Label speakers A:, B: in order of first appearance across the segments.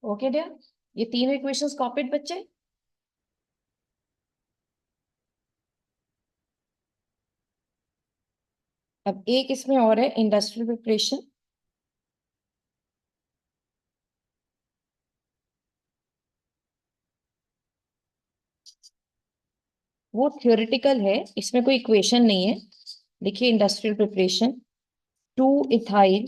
A: Okay dear, ये तीनों equations copied बच्चे। अब एक इसमें और है, इंडस्ट्रियल प्रिपरेशन। वो थ्योरेटिकल है, इसमें कोई इक्वेशन नहीं है। देखिए, इंडस्ट्रियल प्रिपरेशन, 2 इथाइल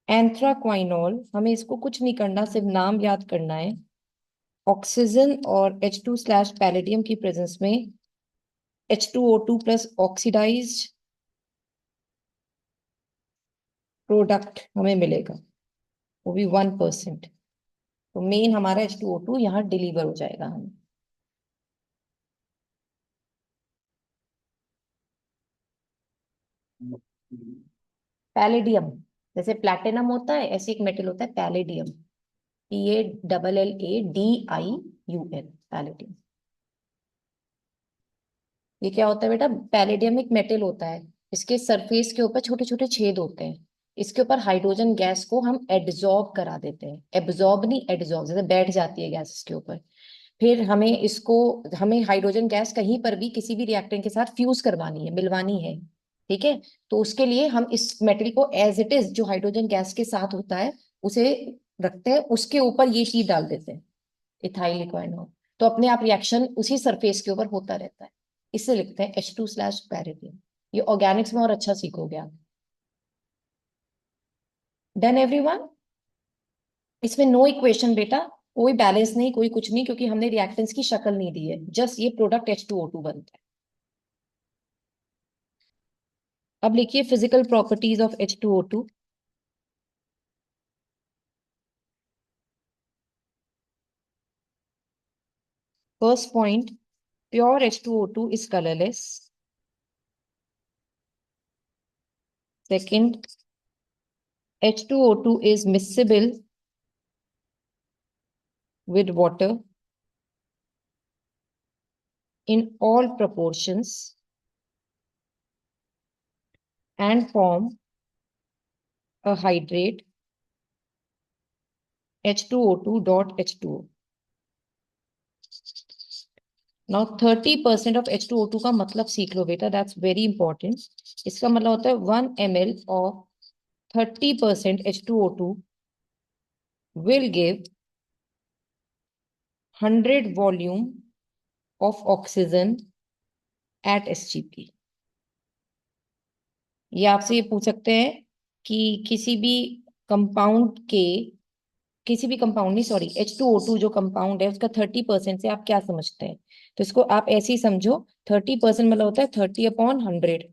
A: एंथ्राक्वाइनोल, हमें इसको कुछ नहीं करना, सिर्फ नाम याद करना है। ऑक्सीजन और H2/पैलेडियम की प्रेजेंस में H2O2 प्लस ऑक्सीडाइज्ड प्रोडक्ट हमें मिलेगा, वो भी 1%। तो मेन हमारा H2O2 यहाँ डिलीवर हो जाएगा हमें। पैलेडियम, जैसे प्लैटिनम होता है ऐसे एक मेटल होता है पैलेडियम, PALLADIUM, पैलेडियम। ये क्या होता है बेटा? पैलेडियम एक मेटल होता है, इसके सरफेस के ऊपर छोटे छोटे छेद होते हैं। इसके ऊपर हाइड्रोजन गैस को हम एब्जॉर्ब करा देते हैं, एब्जॉर्ब नहीं एडजॉर्ब, जैसे बैठ जाती है गैस इसके ऊपर। फिर हमें हाइड्रोजन गैस कहीं पर भी किसी भी रिएक्टेंट के साथ फ्यूज करवानी है, मिलवानी है। ठीक है, तो उसके लिए हम इस मेटल को एज इट इज, जो हाइड्रोजन गैस के साथ होता है, उसे रखते हैं, उसके ऊपर ये चीज डाल देते हैं, इथाइल लिक्वाइनोल। तो अपने आप रिएक्शन उसी सरफेस के ऊपर होता रहता है। इससे लिखते हैं H2/पैरेडियम। ये ऑर्गेनिक्स में और अच्छा सीखोगे आप। Done everyone? इसमें नो इक्वेशन बेटा, कोई बैलेंस नहीं, कोई कुछ नहीं, क्योंकि हमने रिएक्टेंट्स की शक्ल नहीं दी है, जस्ट ये प्रोडक्ट H2O2 बनता है। अब लिखिए physical properties of H2O2। First point, pure H2O2 is colorless. Second, H2O2 is miscible with water in all proportions and form a hydrate H2O2.H2O. Now 30% of H2O2 का मतलब सीख लो बेटा, that's very important. इसका मतलब होता है 1 ml of 30% H2O2 will give 100 volume of oxygen at SGP. ये आपसे ये पूछ सकते हैं कि किसी भी कंपाउंड नहीं, सॉरी, H2O2 जो कंपाउंड है उसका 30% से आप क्या समझते हैं? तो इसको आप ऐसे ही समझो, 30% मतलब होता है 30/100,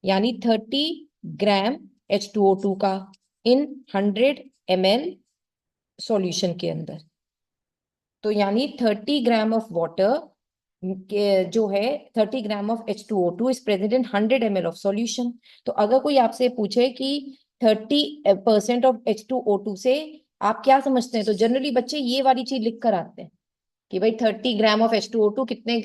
A: यानी 30 ग्राम H2O2 का इन 100 ml सॉल्यूशन के अंदर। तो यानी 30 ग्राम ऑफ वाटर जो है, 30 gram of H2O2 is present in 100 ml of solution. तो अगर कोई आपसे पूछे कि 30% ऑफ H2O2 से आप क्या समझते हैं, तो जनरली बच्चे ये वाली चीज लिख कर आते हैं कि भाई 30 ग्राम ऑफ H2O2 कितने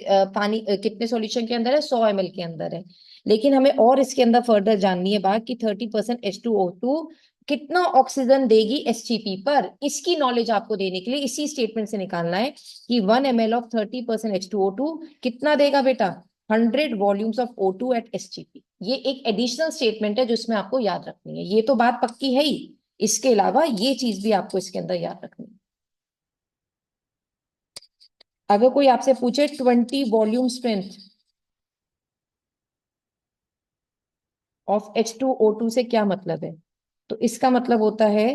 A: कितने सॉल्यूशन के अंदर है, 100 ml के अंदर है। लेकिन हमें और इसके अंदर फर्दर जाननी है बात कि 30% H2O2 कितना ऑक्सीजन देगी SGP पर, इसकी नॉलेज आपको देने के लिए इसी स्टेटमेंट से निकालना है कि 1 ml ऑफ 30% H2O2 कितना देगा बेटा, 100 volumes of O2 at SGP। ये एक एडिशनल स्टेटमेंट है जो इसमें आपको याद रखनी है, ये तो बात पक्की है ही, इसके अलावा ये चीज भी आपको इसके अंदर याद रखनी है। अगर कोई आपसे पूछे 20 वॉल्यूम स्ट्रेंथ ऑफ H2O2 से क्या मतलब है, तो इसका मतलब होता है,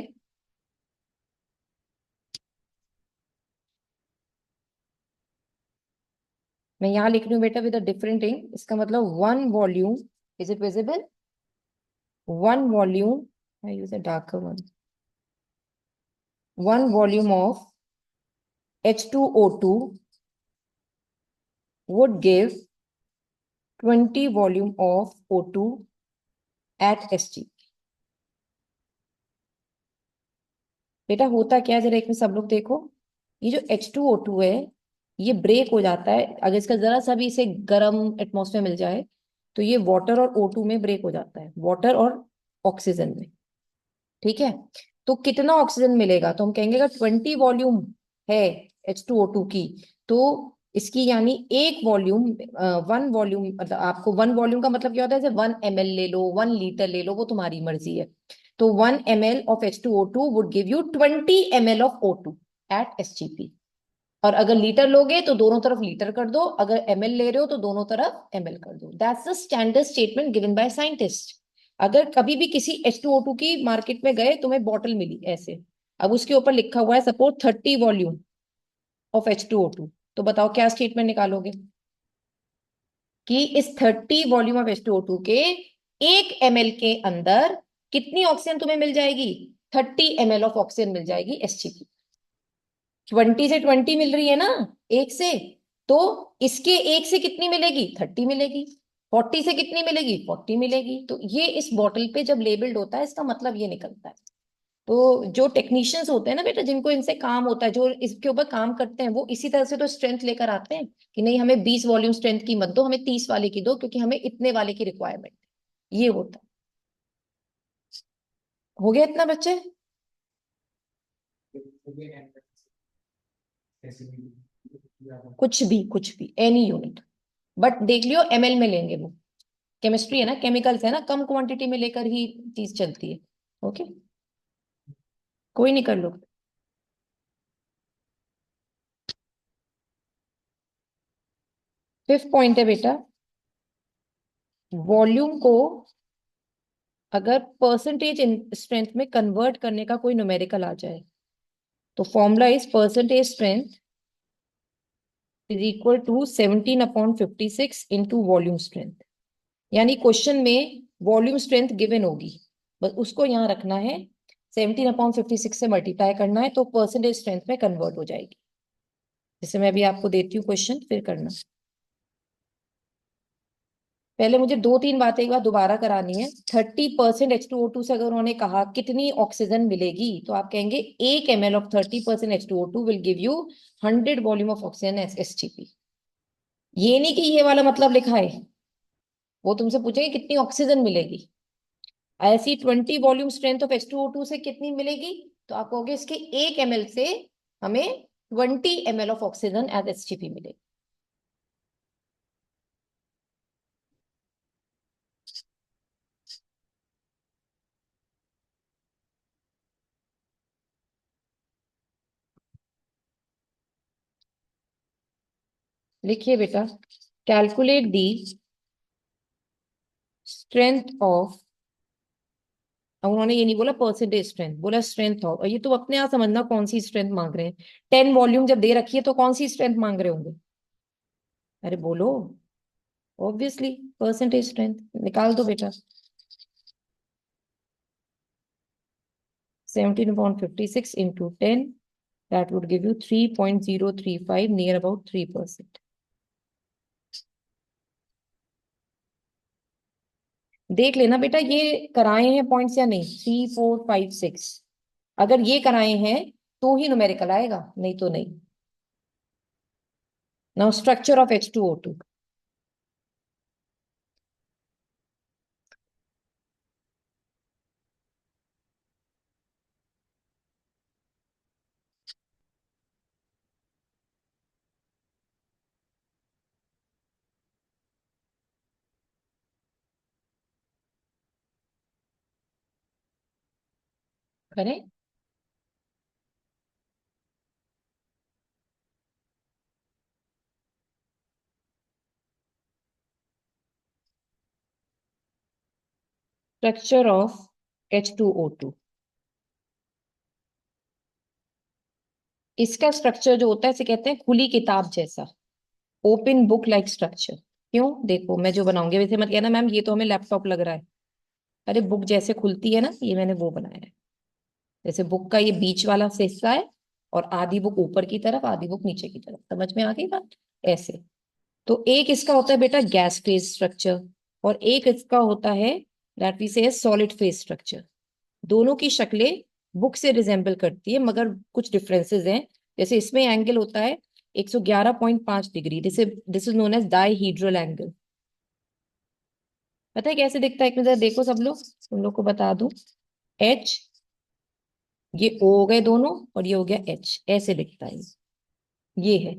A: मैं यहां लिख रही हूं बेटा विद अ डिफरेंट इंक, इसका मतलब 1 volume, is it visible? 1 volume, I use a darker one, 1 volume of H2O2 would give 20 volume of O2 at SG। बेटा होता क्या है, जरा एक में सब लोग देखो, ये जो H2O2 है ये ब्रेक हो जाता है, अगर इसका जरा सा भी इसे गर्म एटमॉस्फेयर मिल जाए तो ये वाटर और O2 में ब्रेक हो जाता है, वाटर और ऑक्सीजन में। ठीक है, तो कितना ऑक्सीजन मिलेगा, तो हम कहेंगे अगर 20 वॉल्यूम है H2O2 की, तो इसकी यानी एक वॉल्यूम, 1 वॉल्यूम, मतलब आपको 1 वॉल्यूम का मतलब क्या होता है, जैसे 1 ml ले लो, 1 लीटर ले लो, वो तुम्हारी मर्जी है। तो 1 ml of H2O2 would give you 20 ml of O2 at SGP। और अगर लीटर लोगे तो दोनों तरफ लीटर कर दो, अगर ml ले रहे हो तो दोनों तरफ ml कर दो। That's the standard statement given by scientist. अगर कभी भी किसी H2O2 की मार्केट में गए, तुम्हें बॉटल मिली ऐसे, अब उसके ऊपर लिखा हुआ है सपोज 30 वॉल्यूम ऑफ H2O2, तो बताओ क्या स्टेटमेंट निकालोगे कि इस 30 वॉल्यूम ऑफ H2O2 के 1 ml के अंदर कितनी ऑक्सीजन तुम्हें मिल जाएगी, 30 ml ऑफ ऑक्सीजन मिल जाएगी SGP। 20 से 20 मिल रही है ना, एक से, तो इसके एक से कितनी मिलेगी, 30 मिलेगी। 40 से कितनी मिलेगी, 40 मिलेगी। तो ये इस बॉटल पे जब लेबल्ड होता है, इसका मतलब ये निकलता है। तो जो टेक्नीशियंस होते हैं ना बेटा, जिनको इनसे काम होता है, जो इसके ऊपर काम करते हैं, वो इसी तरह से तो स्ट्रेंथ लेकर आते हैं कि नहीं हमें 20 वॉल्यूम स्ट्रेंथ की मत दो, हमें 30 वाले की दो, क्योंकि हमें इतने वाले की रिक्वायरमेंट है। ये होता है। हो गया इतना बच्चे? कुछ भी एनी यूनिट, बट देख लियो ml में लेंगे वो। केमिस्ट्री है ना, केमिकल्स है ना, कम क्वांटिटी में लेकर ही चीज चलती है। ओके, कोई नहीं, कर लो। फिफ्थ पॉइंट है बेटा, वॉल्यूम को अगर परसेंटेज स्ट्रेंथ में कन्वर्ट करने का कोई न्यूमेरिकल आ जाए, तो formula is percentage strength is equal to 17/56 into volume strength. यानी क्वेश्चन में वॉल्यूम स्ट्रेंथ गिवन होगी, बस उसको यहाँ रखना है, 17/56 से मल्टीप्लाई करना है, तो परसेंटेज स्ट्रेंथ में कन्वर्ट हो जाएगी। जैसे मैं अभी आपको देती हूँ क्वेश्चन, फिर करना। पहले मुझे दो तीन बातें एक बार दोबारा करानी है। 30% H2O2 से अगर उन्होंने कहा कितनी ऑक्सीजन मिलेगी, तो आप कहेंगे 1 ml of 30% H2O2 will give you 100 volume of oxygen S SGP। ये नहीं कि ये वाला मतलब लिखा है, वो तुमसे पूछेंगे कितनी ऑक्सीजन मिलेगी। ऐसी 20 वॉल्यूम स्ट्रेंथ ऑफ H2O2 से कितनी मिलेगी, तो आप कहोगे इसके 1 ml से हमें 20 ml of oxygen as SGP मिलेगी। लिखिए बेटा, कैलकुलेट दी स्ट्रेंथ ऑफ, अब उन्होंने ये नहीं बोला परसेंटेज स्ट्रेंथ, बोला स्ट्रेंथ ऑफ, और ये तो अपने आप समझना कौन सी स्ट्रेंथ मांग रहे हैं। 10 वॉल्यूम जब दे रखी है तो कौन सी स्ट्रेंथ मांग रहे होंगे, अरे बोलो, ऑब्वियसली परसेंटेज स्ट्रेंथ। निकाल दो बेटा, 17/56 into 10, that would give you 3.035, near about 3%। देख लेना बेटा ये कराए हैं पॉइंट्स या नहीं, 3 4 5 6, अगर ये कराए हैं तो ही न्यूमेरिकल आएगा, नहीं तो नहीं। Now structure of H2O2। करें, स्ट्रक्चर ऑफ H2O2। इसका स्ट्रक्चर जो होता है इसे कहते हैं खुली किताब जैसा, ओपन बुक लाइक स्ट्रक्चर। क्यों, देखो मैं जो बनाऊंगी, वैसे मत कहना मैम ये तो हमें लैपटॉप लग रहा है। अरे बुक जैसे खुलती है ना, ये मैंने वो बनाया है। जैसे बुक का ये बीच वाला हिस्सा है, और आधी बुक ऊपर की तरफ, आधी बुक नीचे की तरफ, समझ में आ गई बात, ऐसे। तो एक इसका होता है बेटा गैस फेज स्ट्रक्चर, और एक इसका होता है दैट वी से सॉलिड फेज स्ट्रक्चर। दोनों की शक्लें बुक से रिजेंबल करती है, मगर कुछ डिफरेंसेस हैं। जैसे इसमें एंगल होता है 111.5 degree, this is known as dihedral angle. पता है कैसे दिखता है, एक मिनट देखो सब लोग, तुम लोग को बता दूं। एच ये O हो गए दोनों, और ये हो गया H, ऐसे दिखता है ये है।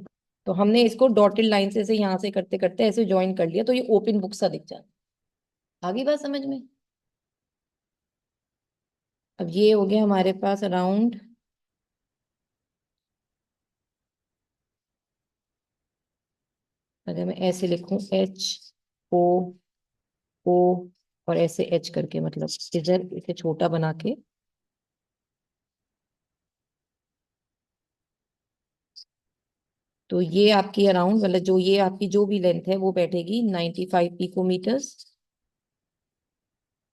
A: तो हमने इसको डॉटेड लाइन से ऐसे यहाँ से करते करते ऐसे ज्वाइन कर लिया, तो ये ओपन बुक सा दिख जाता है। आगे बात समझ में? अब ये हो गया हमारे पास अराउंड, अगर मैं ऐसे लिखूं HO O, और ऐसे H करके, मतलब इधर इसे छोटा बना के, तो ये आपकी अराउंड, मतलब जो ये आपकी जो भी लेंथ है वो बैठेगी 95 पिकोमीटर्स।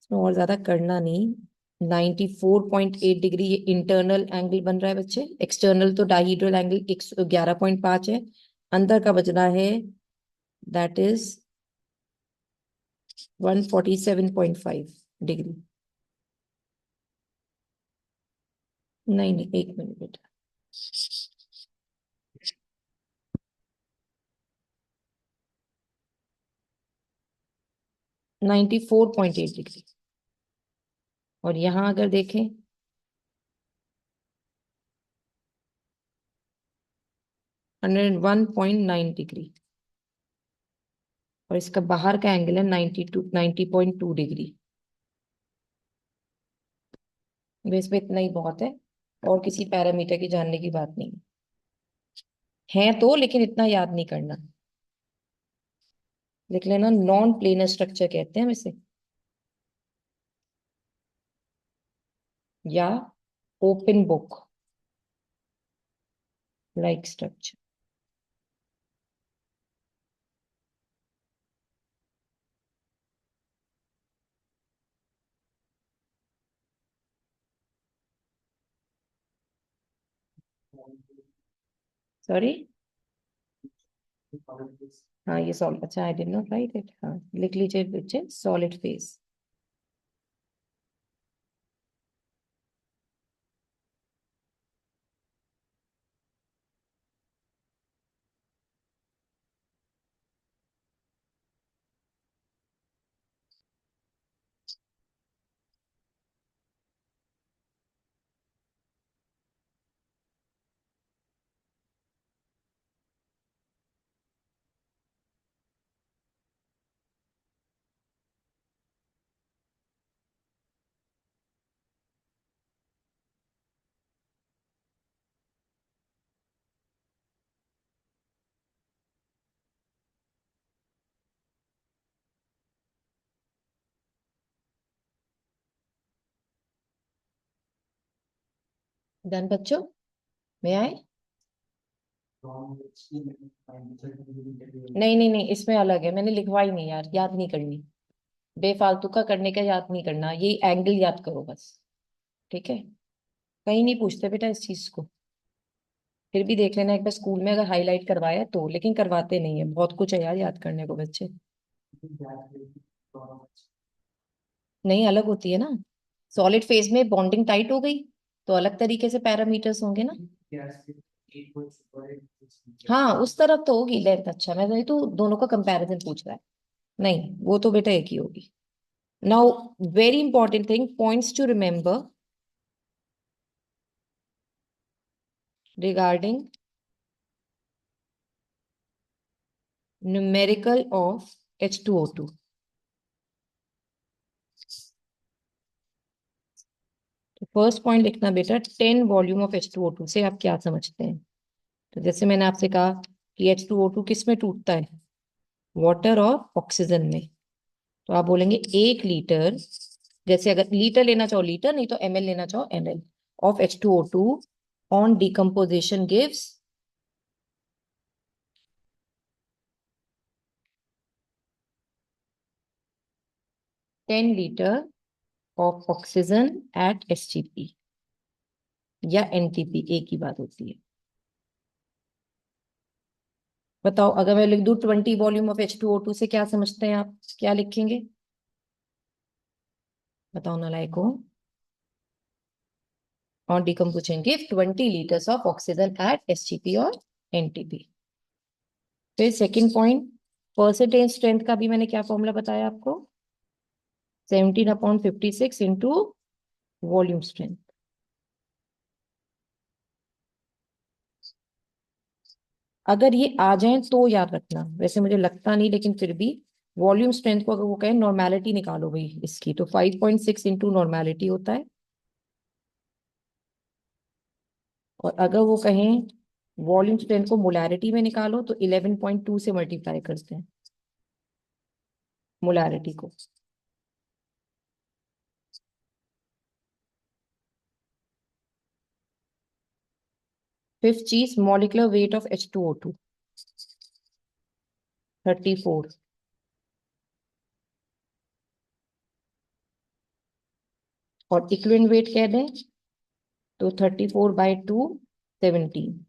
A: इसमें और ज्यादा करना नहीं। 94.8 डिग्री ये इंटरनल एंगल बन रहा है बच्चे। एक्सटर्नल तो डाइहेड्रल एंगल 111.5 है। अंदर का बजना है, दैट इज 147.5 डिग्री। नहीं नहीं, एक मिनट बेटा। 94.8 डिग्री। और यहाँ अगर देखें, 101.9 डिग्री। और इसका बाहर का एंगल है 90.2 डिग्री। बेस पे इतना ही बहुत है, और किसी पैरामीटर की जानने की बात नहीं है तो, लेकिन इतना याद नहीं करना। लिख लेना, नॉन प्लेनर स्ट्रक्चर कहते हैं वैसे, या open book like structure. Sorry, हाँ ये सॉलिड, अच्छा I did not right it, हाँ लिख लीजिए बच्चे, सॉलिड फेस। डन बच्चों, मैं आए? नहीं नहीं नहीं, इसमें अलग है, मैंने लिखवाई नहीं यार, याद नहीं करनी। बेफालतू का करने का याद नहीं करना, ये एंगल याद करो बस। ठीक है, कहीं नहीं पूछते बेटा इस चीज को। फिर भी देख लेना एक बार स्कूल में अगर हाईलाइट करवाया तो, लेकिन करवाते नहीं है। बहुत कुछ है यार याद करने को बच्चे। नहीं, अलग होती है ना। सॉलिड फेज में बॉन्डिंग टाइट हो गई, तो अलग तरीके से पैरामीटर्स होंगे ना। हाँ उस तरफ तो होगी लेंथ। अच्छा, मैं वही तो दोनों का कंपैरिजन पूछ रहा है। नहीं, वो तो बेटा एक ही होगी। Now, very important thing, points to remember regarding numerical of H2O2। तो फर्स्ट पॉइंट लिखना बेटा, 10 वॉल्यूम ऑफ H2O2 से आप क्या समझते हैं। तो जैसे मैंने आपसे कहा कि H2O2 किस में टूटता है, वाटर और ऑक्सीजन में। तो आप बोलेंगे 1 लीटर, जैसे अगर लीटर लेना चाहो लीटर, नहीं तो ml लेना चाहो ml of H2O2 on decomposition gives 10 litre of oxygen at SGP या NTP, एक ही बात होती है। बताओ, अगर मैं लिख दूं 20 वॉल्यूम ऑफ H2O2 से क्या समझते हैं आप, क्या लिखेंगे? बताओ नालायको। On decomposition give 20 litres of oxygen at SGP और NTP। फिर सेकंड पॉइंट, परसेंटेज स्ट्रेंथ का भी मैंने क्या फॉर्मूला बताया आपको, 17/56 इंटू वॉल्यूम स्ट्रेंथ। अगर ये आ जाए तो याद रखना, वैसे मुझे लगता नहीं लेकिन फिर भी। वॉल्यूम स्ट्रेंथ को अगर वो कहें नॉर्मेलिटी निकालो भाई इसकी, तो 5.6 इंटू नॉर्मेलिटी होता है। और अगर वो कहें वॉल्यूम स्ट्रेंथ को मोलैरिटी में निकालो, तो 11.2 से मल्टीप्लाई करते हैं मोलैरिटी को। फिफ्थ चीज, मॉलिक्यूलर वेट ऑफ H2O2, 34। और इक्विवेलेंट वेट कह दें तो 34/2, 17।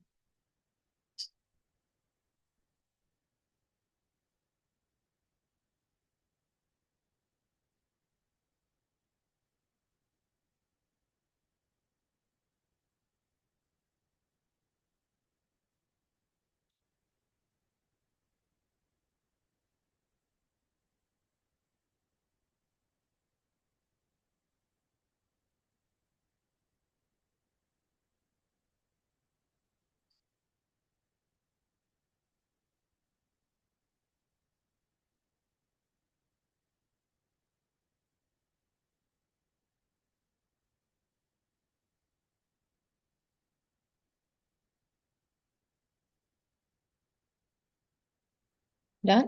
A: डन।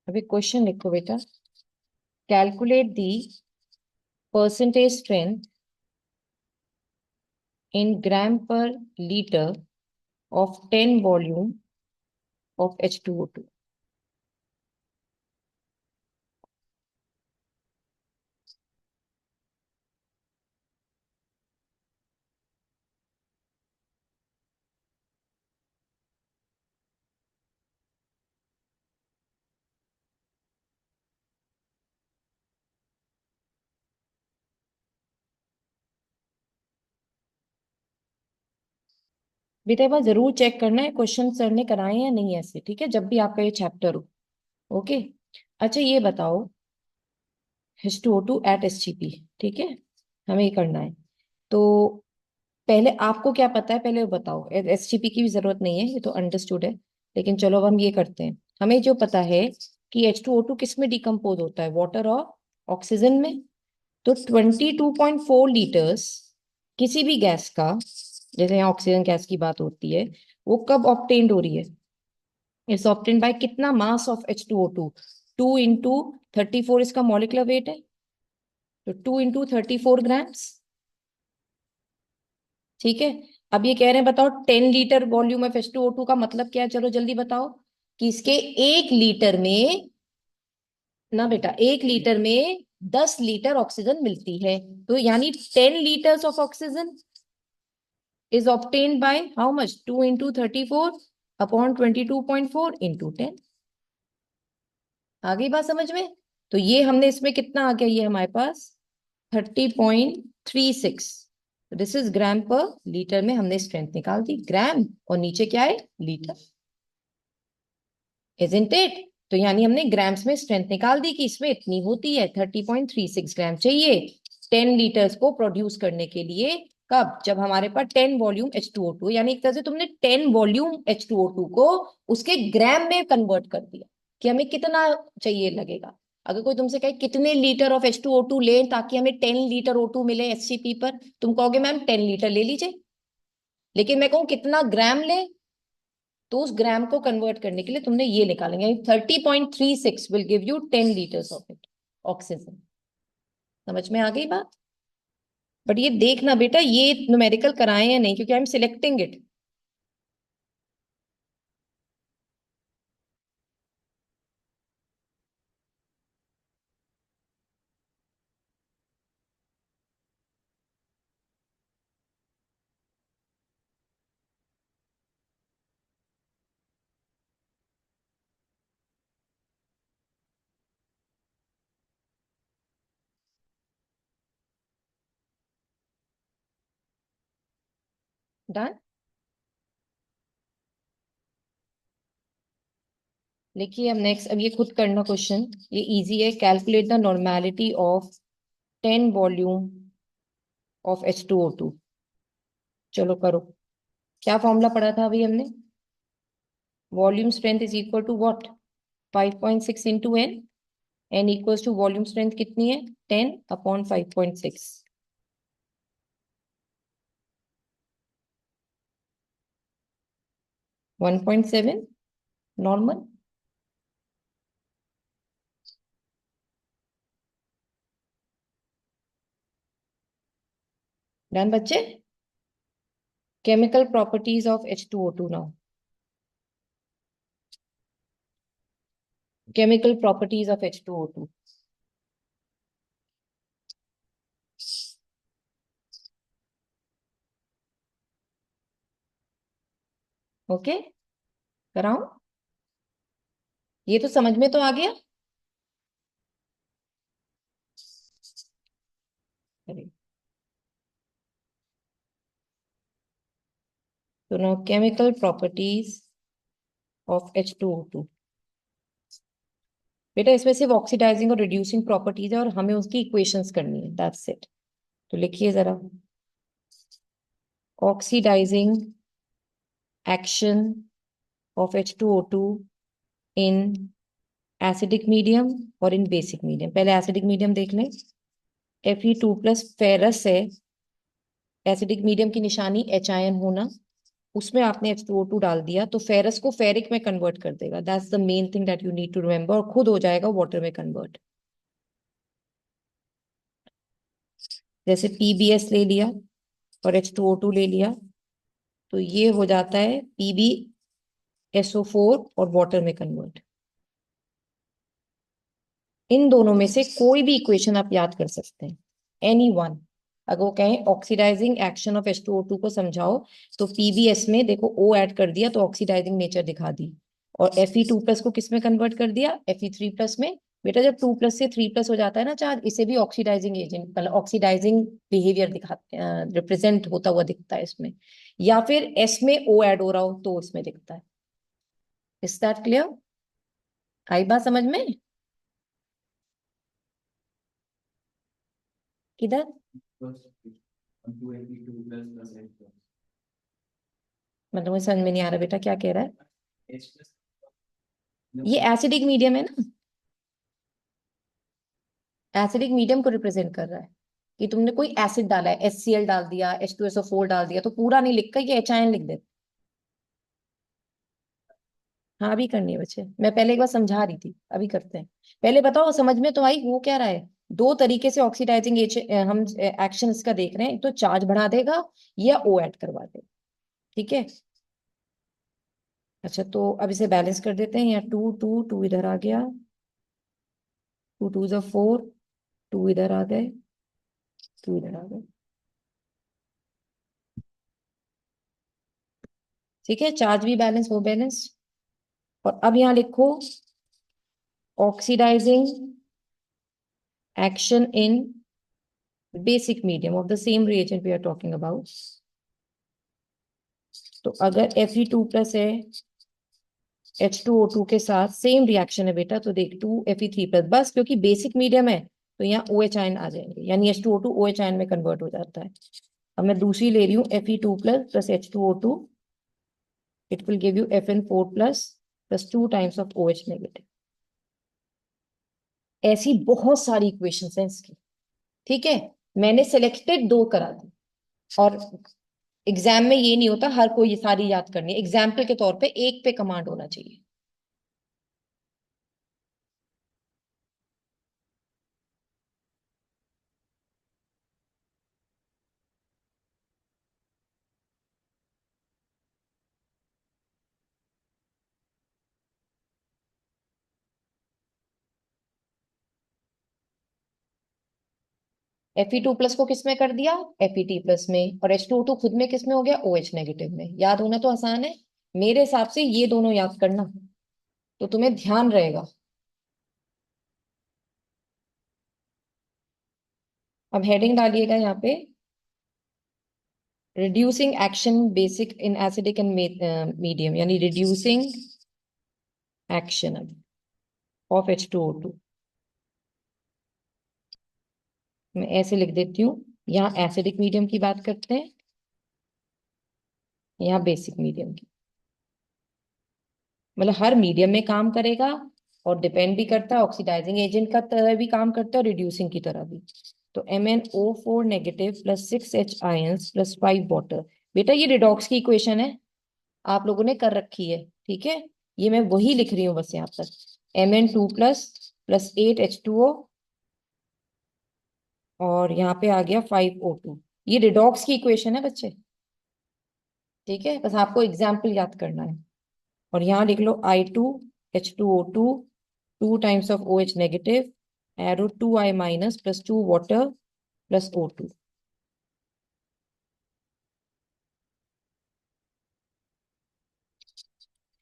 A: अभी क्वेश्चन लिखो बेटा। Calculate the percentage strength in gram per liter of 10 volume of H2O2। बेटा एक बार जरूर चेक करना है क्वेश्चन सर ने कराए या नहीं ऐसे, ठीक है, जब भी आपका ये चैप्टर हो। ओके। अच्छा ये बताओ, H2O2 एट SGP, ठीक है, हमें ये करना है। तो पहले आपको क्या पता है पहले वो बताओ। SGP की भी जरूरत नहीं है, ये तो अंडरस्टूड है। लेकिन चलो अब हम ये करते हैं। हमें जो पता है कि H2O2 किस में डिकम्पोज होता है, वाटर और ऑक्सीजन में। तो 22.4 लीटर्स किसी भी गैस का, जैसे यहाँ ऑक्सीजन गैस की बात होती है, वो कब ऑब्टेन्ड हो रही है? इट्स ऑब्टेन्ड बाय कितना मास ऑफ H2O2? 2 इंटू 34 इसका मॉलिक्यूलर वेट है, तो 2 इंटू 34 ग्राम्स। ठीक है। अब ये कह रहे हैं बताओ 10 लीटर वॉल्यूम ऑफ H2O2 का मतलब क्या है, चलो जल्दी बताओ। कि इसके 1 लीटर में, ना बेटा, 1 लीटर में 10 लीटर ऑक्सीजन मिलती है। तो यानी 10 litres of oxygen is obtained by how much? 2 into 34 upon 22.4 into 10। आ गई बात समझ में? तो ये हमने इसमें कितना आ गया, ये हमारे पास 30.36। दिस इज ग्राम पर लीटर में हमने स्ट्रेंथ निकाल दी, ग्राम और नीचे क्या है, लीटर। Isn't it? तो यानी हमने ग्राम्स में स्ट्रेंथ निकाल दी कि इसमें इतनी होती है, 30.36 ग्राम चाहिए 10 लीटर्स को प्रोड्यूस करने के लिए। कब? जब हमारे पास 10 वॉल्यूम H2O2, यानी एक तरह से तुमने 10 वॉल्यूम H2O2 को उसके ग्राम में कन्वर्ट कर दिया कि हमें कितना चाहिए लगेगा। अगर कोई तुमसे कहे कितने लीटर ऑफ H2O2 लें ताकि हमें 10 लीटर O2 मिले SCP पर, तुम कहोगे मैम 10 लीटर ले लीजिए। लेकिन मैं कहूँ कितना ग्राम ले, तो उस ग्राम को कन्वर्ट करने के लिए तुमने ये निकालेंगे, 30.36 will give you 10 litres of it oxygen. समझ में आ गई बात? बट ये देखना बेटा ये न्यूमेरिकल कराए या नहीं, क्योंकि I am selecting it. Done. देखिए अब नेक्स्ट, अब ये खुद करना क्वेश्चन, ये इजी है। Calculate the normality of 10 volume of H2O2। चलो करो। क्या फॉर्मूला पढ़ा था अभी हमने? Volume strength is equal to what? 5.6 into N. N equals to volume strength कितनी है? 10/5.6। 1.7 नॉर्मल। डन बच्चे। Chemical properties of H2O2 now. Chemical properties of H2O2। Okay, कराऊं? ये तो समझ में तो आ गया। अरे, तो now chemical properties of H2O2। बेटा इसमें सिर्फ ऑक्सीडाइजिंग और रिड्यूसिंग प्रॉपर्टीज है और हमें उसकी इक्वेशंस करनी है, दैट्स इट। तो लिखिए जरा, oxidizing action of H2O2 in acidic medium और इन बेसिक मीडियम। पहले एसिडिक मीडियम देख लें। Fe2+ फेरस है। एसिडिक मीडियम की निशानी एच आयन होना। उसमें आपने H2O2 डाल दिया तो फेरस को फेरिक में कन्वर्ट कर देगा। That's the main thing that you need to remember, और खुद हो जाएगा वाटर में कन्वर्ट। जैसे PbS ले लिया और H2O2 ले लिया, तो ये हो जाता है PbSO4 और वाटर में कन्वर्ट। इन दोनों में से कोई भी इक्वेशन आप याद कर सकते हैं, एनी वन। अगर वो कहें ऑक्सीडाइजिंग एक्शन ऑफ H2O2 को समझाओ, तो PbS में देखो O ऐड कर दिया तो ऑक्सीडाइजिंग नेचर दिखा दी, और Fe2+ को किस में कन्वर्ट कर दिया? Fe3+ में। बेटा जब 2+ से 3+ हो जाता है ना चार्ज, इसे भी ऑक्सीडाइजिंग एजेंट, मतलब ऑक्सीडाइजिंग बिहेवियर दिखाते, रिप्रेजेंट होता हुआ दिखता है इसमें। या फिर S में O ऐड हो रहा हो तो इसमें दिखता है। Is that clear? आई बात समझ में? किधर? मतलब मुझे समझ में नहीं आ रहा बेटा, क्या कह रहा है? ये एसिडिक मीडियम है ना, एसिडिक मीडियम को रिप्रेजेंट कर रहा है। कि तुमने कोई एसिड डाला है, HCl डाल दिया, H2SO4 डाल दिया, तो पूरा नहीं लिखकर ये एच आयन लिख दे। हाँ अभी करनी है बच्चे, मैं पहले एक बार समझा रही थी, अभी करते हैं। पहले बताओ समझ में तो आई, वो क्या रहा है? दो तरीके से ऑक्सीडाइजिंग एच हम एक्शन इसका देख रहे हैं, एक तो चार्ज बढ़ा देगा या O ऐड करवा देगा। ठीक है। अच्छा तो अब इसे बैलेंस कर देते हैं, यहाँ टू टू टू इधर आ गया, 2 2 4, 2 इधर आ गए, 2 इधर आ गए। ठीक है, चार्ज भी बैलेंस, वो बैलेंस। और अब यहां लिखो, oxidizing action in basic medium of the same reagent we are talking about. तो अगर Fe2+ है H2O2 के साथ, सेम रिएक्शन है बेटा, तो देख 2Fe3+, बस क्योंकि बेसिक मीडियम है तो यहाँ OH आयन आ जाएंगे, यानी H2O2 OH आयन में कन्वर्ट हो जाता है। अब मैं दूसरी ले रही हूँ, Fe2+ + H2O2, it will give you Fn4+ + 2 times of OH negative. ऐसी बहुत सारी इक्वेशंस हैं इसकी। ठीक है, मैंने सिलेक्टेड 2 करा दी। और एग्जाम में ये नहीं होता हर कोई ये सारी याद करनी है, एग्जाम्पल के तौर पे एक पे कमांड होना चाहिए। Fe2+ को किस में कर दिया? Fet+ में। और H2O2 खुद में किस में हो गया? OH नेगेटिव में। याद होना तो आसान है, मेरे हिसाब से ये दोनों याद करना, तो तुम्हें ध्यान रहेगा। अब हेडिंग डालिएगा यहाँ पे, reducing action basic in acidic and medium, यानी रिड्यूसिंग एक्शन ऑफ H2O2। मैं ऐसे लिख देती हूँ, यहाँ एसिडिक मीडियम की बात करते हैं, यहाँ बेसिक मीडियम की। मतलब हर मीडियम में काम करेगा, और डिपेंड भी करता है, ऑक्सीडाइजिंग एजेंट का तरह भी काम करता है और रिड्यूसिंग की तरह भी। तो MnO4 negative plus 6H ions plus 5 water. बेटा ये रिडॉक्स की इक्वेशन है, आप लोगों ने कर रखी है, ठीक है। ये मैं वही लिख रही हूँ बस यहाँ पर, Mn2 प्लस प्लस 8H2O, और यहाँ पे आ गया 5O2। ये रिडॉक्स की इक्वेशन है बच्चे, ठीक है। बस आपको एग्जाम्पल याद करना है। और यहाँ लिख लो I2H2O2, 2 times of OH negative, arrow 2I minus plus 2 water plus O2।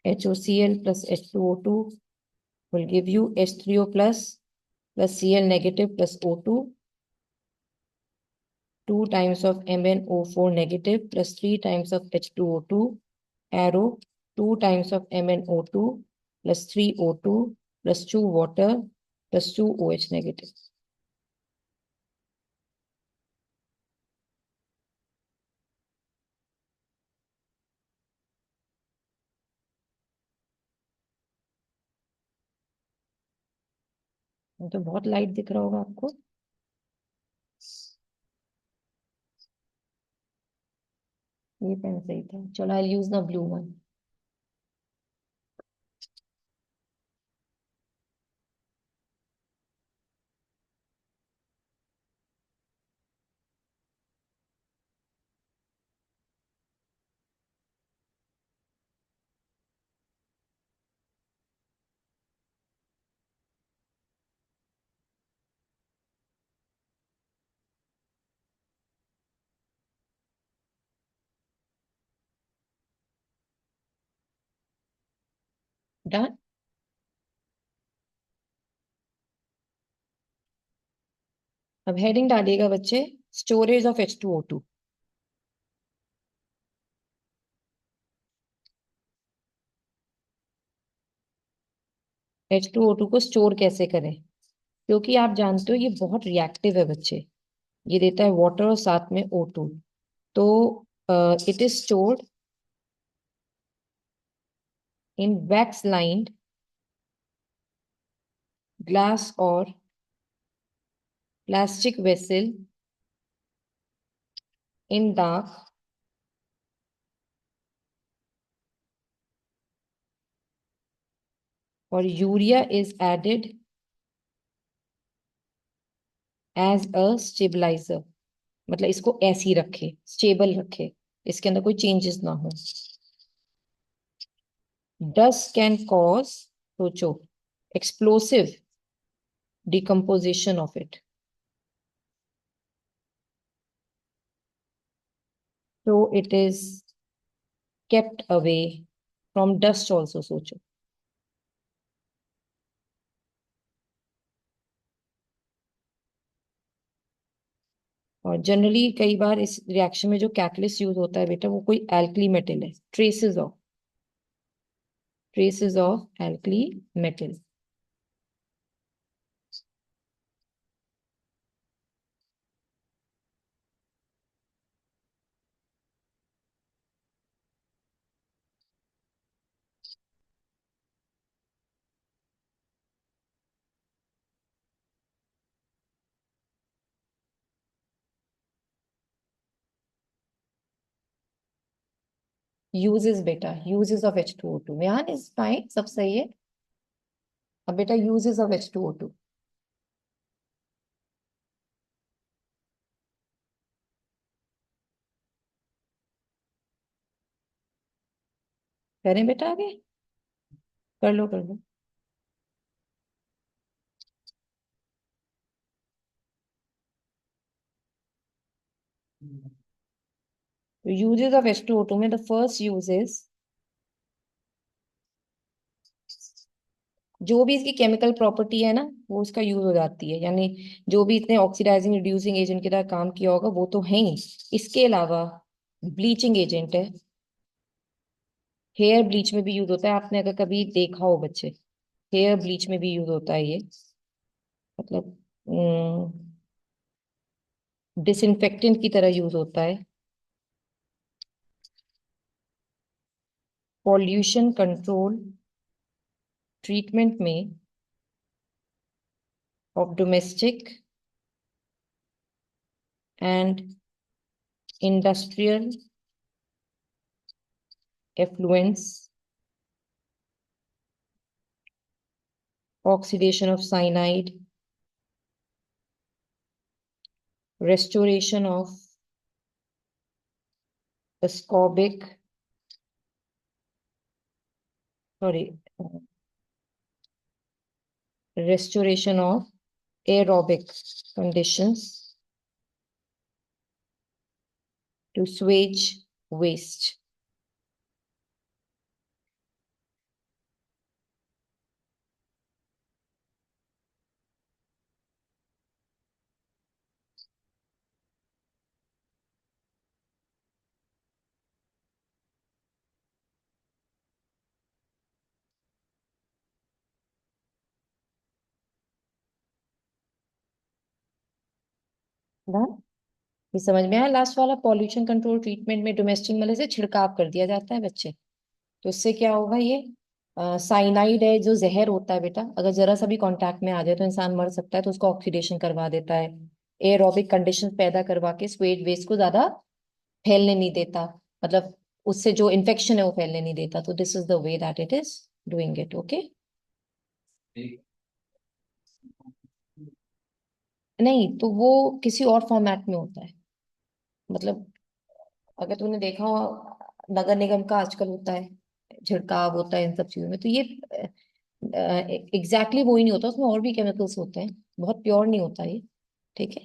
A: HOCl plus H2O2 will give you H3O plus Cl negative plus O2, 2 times of MnO4 negative plus 3 times of H2O2, arrow 2 times of MnO2 plus 3O2 plus 2 water plus 2 OH negative। तो बहुत light दिख रहा होगा आपको। ये pen सही था, चलो I use the blue one. Done. अब हेडिंग डालिएगा बच्चे, स्टोरेज ऑफ H2O2। H2O2 को स्टोर कैसे करें, क्योंकि आप जानते हो ये बहुत रिएक्टिव है बच्चे, ये देता है वाटर और साथ में O2। तो it is stored in wax lined glass और प्लास्टिक वेसल इन डार्क और urea is added as a stabilizer. मतलब इसको ऐसे ही रखे, स्टेबल रखे, इसके अंदर कोई चेंजेस ना हो। डस्ट कैन कॉज, सोचो, एक्सप्लोसिव डिकम्पोजिशन ऑफ इट। तो it is kept away from dust also, सोचो। और जनरली कई बार इस रिएक्शन में जो कैटलिस्ट यूज होता है बेटा, वो कोई एल्कली मेटल है, traces of alkali metal. Uses बेटा, यूजेस ऑफ H2O2, यहाँ इज फाइन, सब सही है। अब बेटा यूजेस ऑफ H2O2 करें बेटा आगे, कर लो कर लो। तो यूजेस ऑफ H2O2 में द फर्स्ट यूजेस, जो भी इसकी केमिकल प्रॉपर्टी है ना वो उसका यूज हो जाती है, यानी जो भी इतने ऑक्सीडाइजिंग रिड्यूसिंग एजेंट की तरह काम किया होगा वो तो है ही। इसके अलावा ब्लीचिंग एजेंट है। हेयर ब्लीच में भी यूज होता है, आपने अगर कभी देखा हो बच्चे, हेयर ब्लीच में भी यूज होता है ये। मतलब डिसइंफेक्टेंट की तरह यूज होता है। पॉल्यूशन कंट्रोल ट्रीटमेंट में of domestic and industrial affluence, oxidation of cyanide, restoration of ascorbic, sorry, restoration of aerobic conditions to swage waste. ना, ये समझ में आया? लास्ट वाला, पॉल्यूशन कंट्रोल ट्रीटमेंट में डोमेस्टिक मतलब से छिड़काव कर दिया जाता है बच्चे। तो इससे क्या होगा, ये साइनाइड है जो जहर होता है बेटा, अगर जरा सा भी कांटेक्ट में आ जाए तो इंसान मर सकता है, तो उसको ऑक्सीडेशन करवा देता है। एरोबिक कंडीशन पैदा करवा के स्वेट वेस्ट को ज्यादा फैलने नहीं देता, मतलब उससे जो इन्फेक्शन है वो फैलने नहीं देता। तो this is the way that it is doing it. Okay, नहीं तो वो किसी और फॉर्मेट में होता है। मतलब अगर तूने देखा हो, नगर निगम का आजकल होता है, छिड़काव होता है इन सब चीजों में, तो ये एग्जैक्टली वो ही नहीं होता, उसमें और भी केमिकल्स होते हैं, बहुत प्योर नहीं होता ये। ठीक है,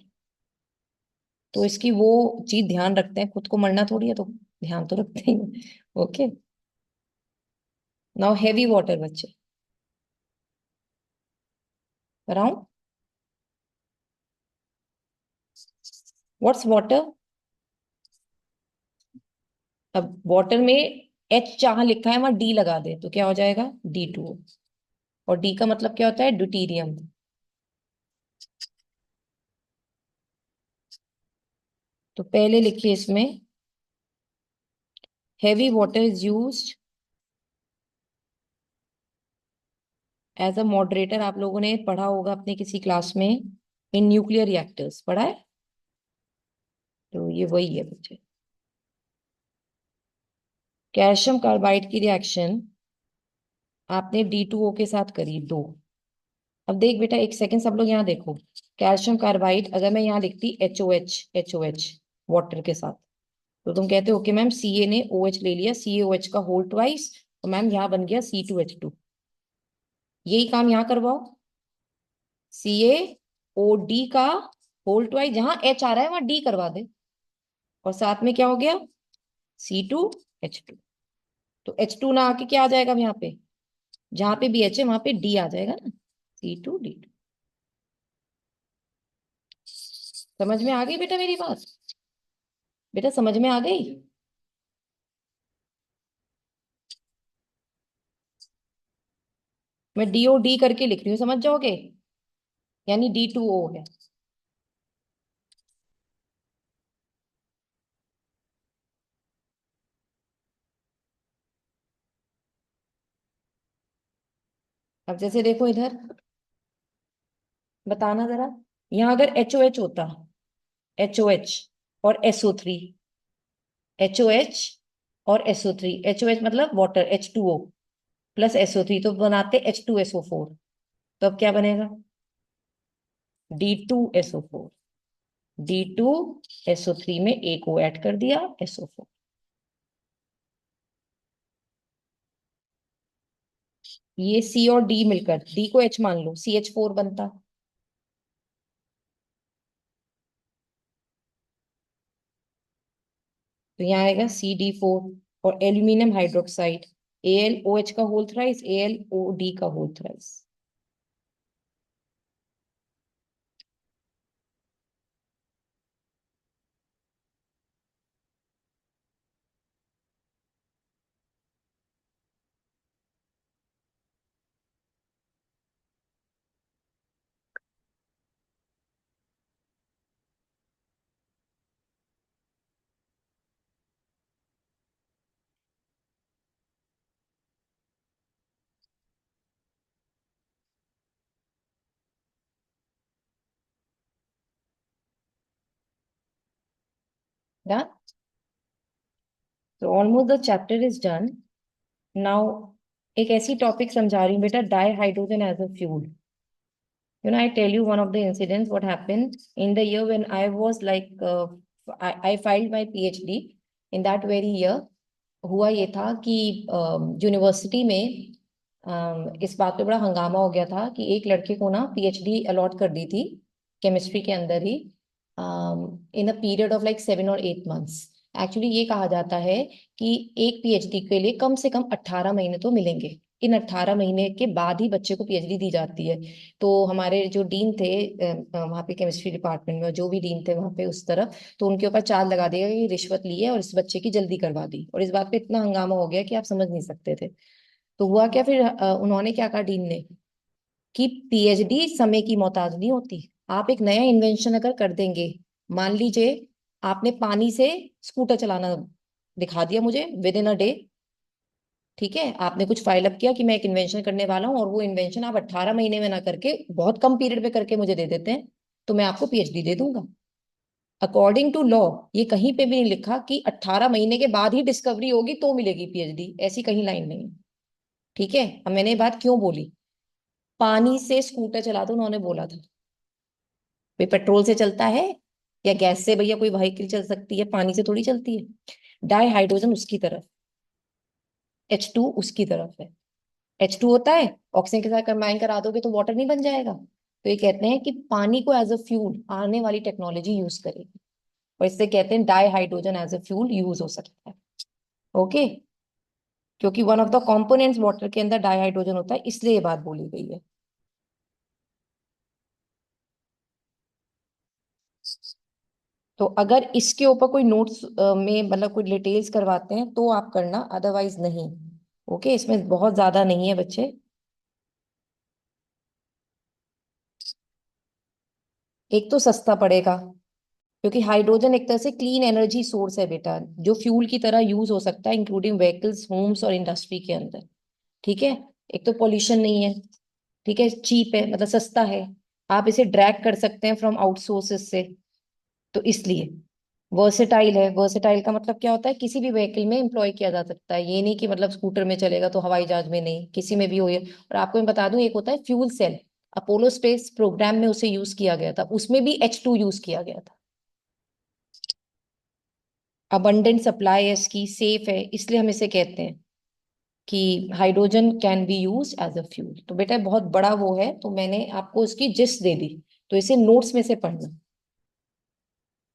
A: तो इसकी वो चीज ध्यान रखते हैं, खुद को मरना थोड़ी है, तो ध्यान तो रखते ही हैं। ओके, नाउ हैवी वाटर बच्चे, कराऊं? What's water? अब वाटर में एच जहां लिखा है वहां डी लगा दे तो क्या हो जाएगा, D2O। और डी का मतलब क्या होता है, ड्यूटीरियम। तो पहले लिखिए इसमें, heavy water is used as a moderator. आप लोगों ने पढ़ा होगा अपने किसी क्लास में, इन न्यूक्लियर रिएक्टर्स पढ़ा है, तो ये वही है बच्चे। कैल्शियम कार्बाइड की रिएक्शन आपने D2O के साथ करी, दो। अब देख बेटा, एक सेकंड सब लोग यहाँ देखो, कैल्शियम कार्बाइड अगर मैं यहाँ लिखती HOH वाटर के साथ, तो तुम कहते हो कि मैम Ca ने OH ले लिया, CaOH का होल ट्वाइस, तो मैम यहाँ बन गया C2H2। यही काम यहाँ करवाओ, CaOD का होल ट्वाइस, जहां H आ रहा है वहां D करवा दे, और साथ में क्या हो गया, C2H2। तो H2 ना आके क्या आ जाएगा अब यहाँ पे, जहां पे भी H है वहां पे D आ जाएगा ना, C2D2। समझ में आ गई बेटा मेरी बात? बेटा समझ में आ गई? मैं DOD करके लिख रही हूँ, समझ जाओगे, यानी D2O है। अब जैसे देखो इधर, बताना जरा, यहाँ अगर HOH होता, HOH और SO3, HOH और SO3, HOH मतलब वाटर, H2O प्लस SO3, तो बनाते H2SO4। तो अब क्या बनेगा, D2SO4। D2SO3 में एक को ऐड कर दिया, SO4। ये C और D मिलकर, D को H मान लो, CH4 बनता। तो यहाँ आएगा CD4, और एल्यूमिनियम हाइड्रोक्साइड, AlOH का होल थ्राइस, AlOD का होल थ्राइस। डन। तो almost the chapter is done now. एक ऐसी टॉपिक समझा रही हूँ बेटा, dihydrogen as a fuel. I tell you one of the incidents what happened in the year when I was like I filed my PhD in that very year। हुआ ये था कि यूनिवर्सिटी में इस बात पे बड़ा हंगामा हो गया था कि एक लड़के को ना पीएचडी अलॉट कर दी थी केमिस्ट्री के अंदर ही, इन अ पीरियड ऑफ लाइक 7 और 8 मंथ्स। एक्चुअली ये कहा जाता है कि एक पीएचडी के लिए कम से कम 18 महीने तो मिलेंगे। इन 18 महीने के बाद ही बच्चे को पीएचडी दी जाती है। तो हमारे जो डीन थे वहाँ पे केमिस्ट्री डिपार्टमेंट में, जो भी डीन थे वहाँ पे उस तरफ, तो उनके ऊपर चार्ज लगा दिया कि रिश्वत ली है और इस बच्चे की जल्दी करवा दी। और इस बात पे इतना हंगामा हो गया कि आप समझ नहीं सकते थे। तो हुआ क्या फिर, उन्होंने क्या कहा डीन ने कि पीएचडी समय की मोहताज नहीं होती। आप एक नया इन्वेंशन अगर कर देंगे, मान लीजिए आपने पानी से स्कूटर चलाना दिखा दिया मुझे विद इन अ डे, ठीक है, आपने कुछ फाइल अप किया कि मैं एक इन्वेंशन करने वाला हूँ और वो इन्वेंशन आप 18 महीने में ना करके बहुत कम पीरियड पे करके मुझे दे देते हैं, तो मैं आपको पीएचडी दे दूंगा। अकॉर्डिंग टू लॉ ये कहीं पे भी नहीं लिखा कि 18 महीने के बाद ही डिस्कवरी होगी तो मिलेगी पीएचडी, ऐसी कहीं लाइन नहीं है। ठीक है, अब मैंने ये बात क्यों बोली, पानी से स्कूटर चला दो उन्होंने बोला था, भाई पेट्रोल से चलता है या गैस से, भैया कोई व्हीकल चल सकती है, पानी से थोड़ी चलती है। डाई हाइड्रोजन उसकी तरफ, H2 उसकी तरफ है। H2 होता है, ऑक्सीजन के साथ कंबाइन करा दोगे तो वाटर नहीं बन जाएगा। तो ये कहते हैं कि पानी को एज अ फ्यूल आने वाली टेक्नोलॉजी यूज करेगी, और इससे कहते हैं dihydrogen as a fuel use हो सकता है। ओके, क्योंकि one of the components water के अंदर डाई हाइड्रोजन होता है, इसलिए ये बात बोली गई है। तो अगर इसके ऊपर कोई नोट्स में मतलब कोई डिटेल्स करवाते हैं तो आप करना, अदरवाइज नहीं। ओके, इसमें बहुत ज्यादा नहीं है बच्चे। एक तो सस्ता पड़ेगा, क्योंकि हाइड्रोजन एक तरह से क्लीन एनर्जी सोर्स है बेटा, जो फ्यूल की तरह यूज हो सकता है इंक्लूडिंग व्हीकल्स, होम्स और इंडस्ट्री के अंदर। ठीक है, एक तो पॉल्यूशन नहीं है, ठीक है, चीप है मतलब सस्ता है, आप इसे ड्रैग कर सकते हैं फ्रॉम आउटसोर्सेस से, तो इसलिए वर्सेटाइल है। वर्सेटाइल का मतलब क्या होता है, किसी भी व्हीकल में एम्प्लॉय किया जा सकता है, ये नहीं कि मतलब स्कूटर में चलेगा तो हवाई जहाज में नहीं, किसी में भी हो ये। और आपको मैं बता दूं, एक होता है fuel cell, Apollo space program में उसे यूज किया गया था, उसमें भी H2 यूज किया गया था। अबंडेंट सप्लाई है इसकी, सेफ है, इसलिए हम इसे कहते हैं कि hydrogen can be use as a fuel. तो बेटा बहुत बड़ा वो है, तो मैंने आपको इसकी जिस्ट दे दी, तो इसे नोट्स में से पढ़ना।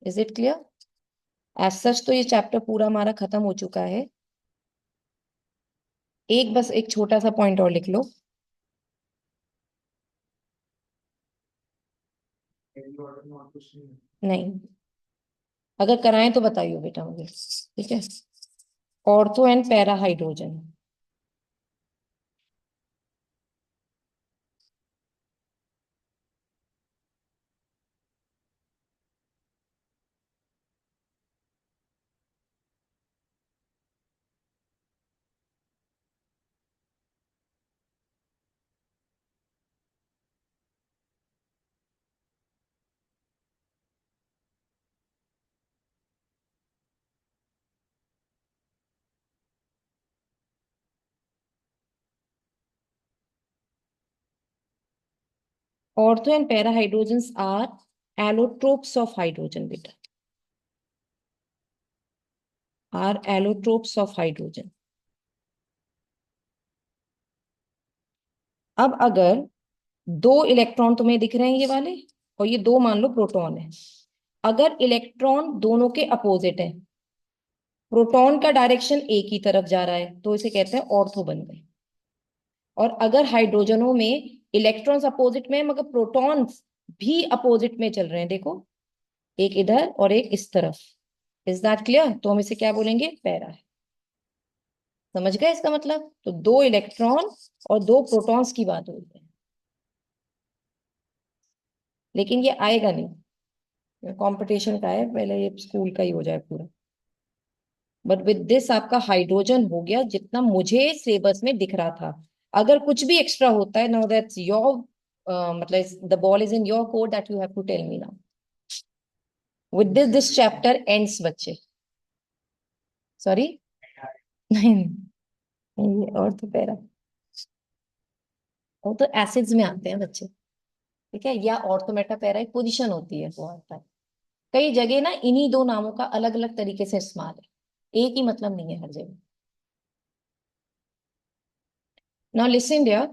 A: Is it clear? As such तो ये चैप्टर पूरा हमारा खत्म हो चुका है। एक बस एक छोटा सा पॉइंट और लिख लो। नहीं, अगर कराएं तो बताइए बेटा मुझे, ठीक है। Ortho and para hydrogen. Ortho and para hydrogen are allotropes of hydrogen बेटा, आर एलोट्रोप्स ऑफ हाइड्रोजन। अब अगर दो इलेक्ट्रॉन तुम्हें दिख रहे हैं ये वाले, और ये दो मान लो प्रोटॉन है, अगर इलेक्ट्रॉन दोनों के अपोजिट है, प्रोटॉन का डायरेक्शन एक ही तरफ जा रहा है, तो इसे कहते हैं ऑर्थो बन गए। और अगर हाइड्रोजनों में इलेक्ट्रॉन्स अपोजिट में मगर प्रोटॉन्स भी अपोजिट में चल रहे हैं, देखो एक इधर और एक इस तरफ, इज दैट क्लियर? तो हम इसे क्या बोलेंगे, पैरा है। समझ गए इसका मतलब? तो दो इलेक्ट्रॉन और दो प्रोटॉन्स की बात होती है, लेकिन ये आएगा नहीं, कंपटीशन का है, पहले ये स्कूल का ही हो जाए पूरा। बट विद दिस आपका हाइड्रोजन हो गया जितना मुझे सिलेबस में दिख रहा था। अगर कुछ भी एक्स्ट्रा होता है, नाउ दैट्स योर मतलब the ball is in your court, that you have to tell me now. With this chapter ends बच्चे। सॉरी नहीं नहीं, ये और तो पैरा, वो तो एसिड्स में आते हैं बच्चे, ठीक है, या ऑर्थोमेटा पैरा एक पोजीशन होती है, वो आता है। कई जगह ना इन्हीं दो नामों का अलग अलग तरीके से इस्तेमाल है, एक ही मतलब नहीं है हर जगह। नाउ लिसन डियर,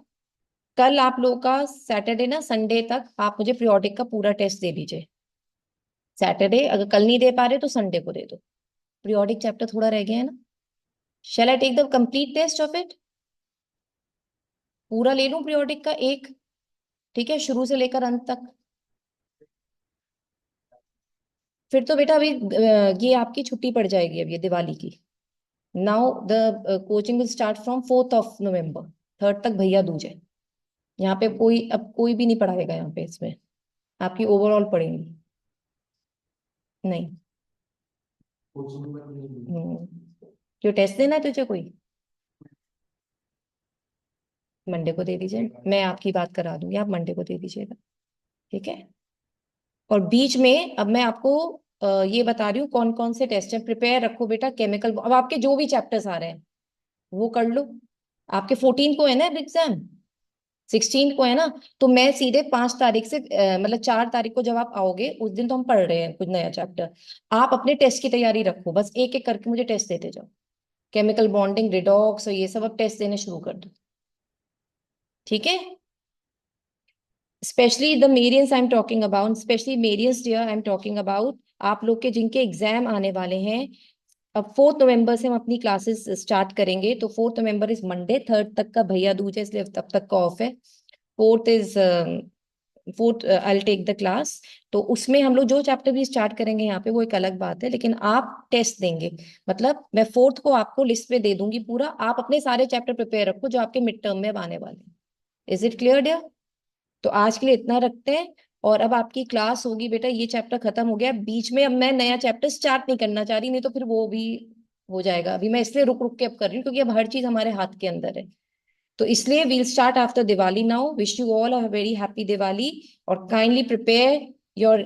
A: कल आप लोगों का सैटरडे ना संडे तक आप मुझे पीरियोडिक का पूरा टेस्ट दे दीजिए। सैटरडे अगर कल नहीं दे पा रहे तो संडे को दे दो। पीरियोडिक चैप्टर थोड़ा रह गया है ना। Shall I take the complete test of it? पूरा ले लूं पीरियोडिक का एक, ठीक है, शुरू से लेकर अंत तक। फिर तो बेटा अभी ये आपकी छुट्टी पड़ जाएगी अब ये दिवाली की। Now the coaching will start from 4 नवंबर, 3 तक भैया दूज है। यहाँ पे कोई अब कोई भी नहीं पढ़ाएगा यहाँ पे, इसमें आपकी ओवरऑल पढ़ेंगी। नहीं। क्यों, टेस्ट देना है तुझे कोई? मंडे को दे दीजिए, मैं आपकी बात करा दूंगी, आप मंडे को दे दीजिएगा, ठीक है। और बीच में अब मैं आपको ये बता रही हूँ कौन कौन से टेस्ट है, प्रिपेयर रखो बेटा। केमिकल, अब आपके जो भी चैप्टर्स आ रहे हैं वो कर लो। आपके 14 को है ना एग्जाम, 16 को है ना। तो मैं सीधे 5 तारीख से मतलब 4 तारीख को जब आप आओगे उस दिन तो हम पढ़ रहे हैं कुछ नया चैप्टर। आप अपने टेस्ट की तैयारी रखो, बस एक एक करके मुझे टेस्ट देते जाओ। केमिकल बॉन्डिंग, रिडॉक्स और ये सब अब टेस्ट देने शुरू कर दो, ठीक है। Specially the Marians I am talking about, specially Marians dear I am talking about, आप लोग के जिनके एग्जाम आने वाले हैं। अब 4 नवंबर से हम अपनी क्लासेस स्टार्ट करेंगे, तो 4 नवंबर इज मंडे, 3 तक का भैया दूज है इसलिए तब तक का ऑफ है। 4 आई टेक द क्लास। तो उसमें हम लोग जो चैप्टर भी स्टार्ट करेंगे यहाँ पे वो एक अलग बात है, लेकिन आप टेस्ट देंगे। मतलब मैं 4 को आपको लिस्ट पे दे दूंगी पूरा, आप अपने सारे चैप्टर प्रिपेयर रखो जो आपके मिड टर्म में अब आने वाले हैं। Is it clear dear? तो आज के लिए इतना रखते हैं। और अब आपकी क्लास होगी बेटा, ये चैप्टर खत्म हो गया, बीच में अब मैं नया चैप्टर स्टार्ट नहीं करना चाह रही, नहीं तो फिर वो भी हो जाएगा। अभी मैं इसलिए रुक रुक के अब कर रही हूँ क्योंकि अब हर चीज हमारे हाथ के अंदर है। तो इसलिए we'll start after Diwali now. Wish you all a very happy Diwali. और काइंडली प्रिपेयर योर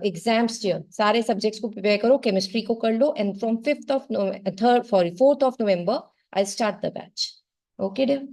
A: एग्जाम्स, सारे सब्जेक्ट्स को प्रिपेयर करो, केमिस्ट्री को कर लो, and from 5th of third sorry 4th of November I start the batch. Okay dear.